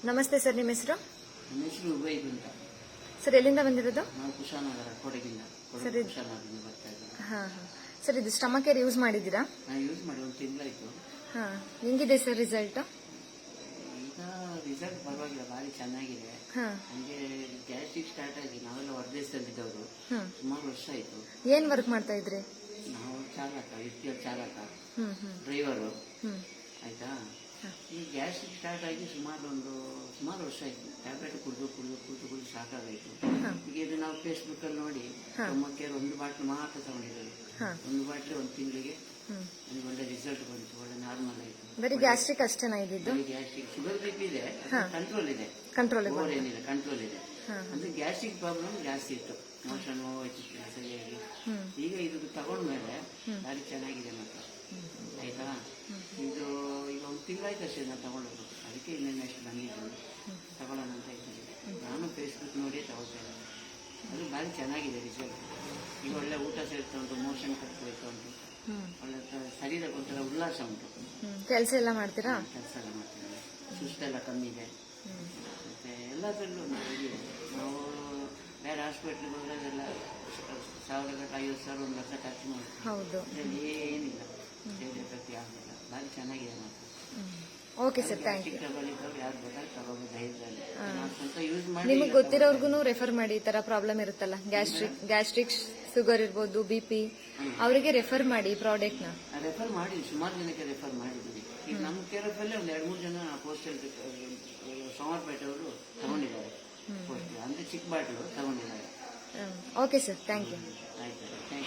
ನಮಸ್ತೆ ಸರ್, ನಿಮ್ಮ ಹೆಸರು? ನನ್ನ ಹೆಸರು ಉಬೈದ್ ಅಂತ. ಸರ್, ಎಲ್ಲಿಂದ ಬಂದಿರೋದು? ನಾವು ಕುಶಾನಗರ ಕೊಡಗಿಂದ ಸರ್, ಕುಶಾನಗರದಿಂದ ಬರ್ತಾ ಇದ್ದೀವಿ. ಹಾಂ ಹಾಂ. ಸರ್, ಇದು ಸ್ಟಮಕ್ ಕೇರ್ ಯೂಸ್ ಮಾಡಿದ್ದೀರಾ? ನಾನು ಯೂಸ್ ಮಾಡಿ ಒಂದು ತಿಂಗಳಾಯ್ತು. ಹಾಂ, ಹೆಂಗಿದೆ ಸರ್ ರಿಸಲ್ಟ್? ಈಗ ರಿಸಲ್ಟ್ ಪರವಾಗಿಲ್ಲ, ಭಾರಿ ಚೆನ್ನಾಗಿದೆ. ಹಾಂ ನನಗೆ ಗ್ಯಾಸ್ಟ್ರಿಕ್ ಸ್ಟಾರ್ಟ್ ಆಗಿ ನಾವೆಲ್ಲ ಹೊರದೇಶದಲ್ಲಿದ್ದವರು ಹಾಂ. ಸುಮಾರು ವರ್ಷ ಆಯಿತು. ಏನು ವರ್ಕ್ ಮಾಡ್ತಾ ಇದ್ರಿ? ನಾವು ಚಾಲಕ, ವಿದ್ಯುತ್ ಚಾಲಕ, ಹ್ಞೂ ಹ್ಞೂ ಡ್ರೈವರು. ಹ್ಞೂ ಆಯ್ತಾ, ಈ ಗ್ಯಾಸ್ಟ್ರಿಕ್ ಸ್ಟಾರ್ಟ್ ಆಗಿ ಸುಮಾರು ವರ್ಷ ಆಯಿತು. ಟ್ಯಾಬ್ಲೆಟ್ ಕುಡಿದು ಸಾಕಾಗಾಯಿತು. ಈಗ ಇದು ನಾವು ಫೇಸ್ಬುಕ್ಕಲ್ಲಿ ನೋಡಿ ಸ್ಟಮಕ್ ಕೇರ್ ಒಂದು ಬಾಟ್ಲು ಮಾತ್ರ ತಗೊಂಡಿದ್ದೇವೆ. ಒಂದು ಬಾಟ್ಲಿ ಒಂದು ತಿಂಗಳಿಗೆ ನನಗೆ ಒಳ್ಳೆ ರಿಸಲ್ಟ್ ಬಂತು, ಒಳ್ಳೆ ನಾರ್ಮಲ್ ಆಯಿತು. ಬರೀ ಗ್ಯಾಸ್ಟ್ರಿಕ್ ಅಷ್ಟೇನಾ ಇದ್ದಿದ್ದು? ಗ್ಯಾಸ್ಟ್ರಿಕ್, ಶುಗರ್ ಬಿ ಪಿ ಇದೆ, ಕಂಟ್ರೋಲ್ ಇದೆ. ಕಂಟ್ರೋಲ್ ಏನಿಲ್ಲ, ಕಂಟ್ರೋಲ್ ಇದೆ. ಅಂದ್ರೆ ಗ್ಯಾಸ್ಟ್ರಿಕ್ ಪ್ರಾಬ್ಲಮ್ ಜಾಸ್ತಿ ಇತ್ತು, ಮೋಷನ್ ಹೋಯ್ತಿತ್ತು ಸರಿಯಾಗಿ. ಈಗ ಇದು ತಗೊಂಡ್ಮೇಲೆ ಭಾರಿ ಚೆನ್ನಾಗಿದೆ ಮಾತ್ರ. ಆಯ್ತಾ, ಇದು ಈಗ ಒಂದು ತಿಂಗಳಾಯ್ತು ಅಷ್ಟೇ ನಾನು ತಗೊಂಡೋದು. ಅದಕ್ಕೆ ಇನ್ನೇನು ಅಷ್ಟು ಬಂದಿದ್ದೀನಿ, ತಗೊಳ್ಳೋಣ ಅಂತ ಇದ್ದೀನಿ. ನಾನು ಫೇಸ್ಬುಕ್ ನೋಡಿ ತಗೊಳ್ತಾ ಇದ್ದೀನಿ. ಅದು ಭಾರಿ ಚೆನ್ನಾಗಿದೆ ರಿಸಲ್ಟ್. ಈಗ ಒಳ್ಳೆ ಊಟ ಸೇರ್ತಾ ಉಂಟು, ಮೋಷನ್ ಕಟ್ಕೊಳ್ತಾ ಉಂಟು, ಒಳ್ಳೆ ಶರೀರಕ್ಕೆ ಒಂಥರ ಉಲ್ಲಾಸ ಉಂಟು. ಕೆಲಸ ಎಲ್ಲ ಮಾಡ್ತೀರಾ? ಕೆಲಸ ಎಲ್ಲ ಮಾಡ್ತಿದ್ದೇವೆ, ಸುಸ್ತೆಲ್ಲ ಕಮ್ಮಿ ಇದೆ. ಮತ್ತೆ ಎಲ್ಲದರಲ್ಲೂ ನಾವು ಬೇರೆ ಹಾಸ್ಪಿಟ್ಲಿಗೆ ಹೋದ್ರೆ ಅದೆಲ್ಲ 1,000-50,000 1 ಲಕ್ಷ ಖರ್ಚು ಮಾಡ್ತೀವಿ. ಹೌದು. ಏನಿಲ್ಲ, ಸೈಡ್ ಎಫೆಕ್ಟ್ ಯಾವುದಿಲ್ಲ, ಭಾರಿ ಚೆನ್ನಾಗಿದೆ ಮಾತ್ರ. Okay sir, thank you. ಯಾರು ಬೇಕಾದ್ರೆ ತಗೋಬೋದು ಧೈರ್ಯದಲ್ಲಿ. ನಾವು ಸ್ವಂತ ಯೂಸ್ ಮಾಡಿ ನಿಮಗೆ ಗೊತ್ತಿರೋರ್ಗು ರೆಫರ್ ಮಾಡಿ. ಈ ತರ ಪ್ರಾಬ್ಲಮ್ ಇರುತ್ತಲ್ಲ, ಗ್ಯಾಸ್ಟ್ರಿಕ್ ಶುಗರ್ ಇರ್ಬೋದು, BP, ಅವರಿಗೆ ರೆಫರ್ ಮಾಡಿ ಈ ಪ್ರಾಡಕ್ಟ್ ನ. ರೆಫರ್ ಮಾಡಿ ಸುಮಾರು ಜನಕ್ಕೆ ರೆಫರ್ ಮಾಡಿದ್ದೀವಿ. ಈಗ ನಮ್ಮ ಕೇರಫಲ್ಲೇ ಒಂದು 2-3 ಜನ ಪೋಸ್ಟಲ್ ಸೋಮವಾರಪೇಟೆ ಅವರು ತಗೊಂಡಿದ್ದಾರೆ. ಪೋಸ್ಟ್ ಅಂದ್ರೆ ಚಿಕ್ಕ ಬಾಟ್ಲು ತಗೊಂಡಿದ್ದಾರೆ. Okay sir, thank you. ಆಯ್ತು.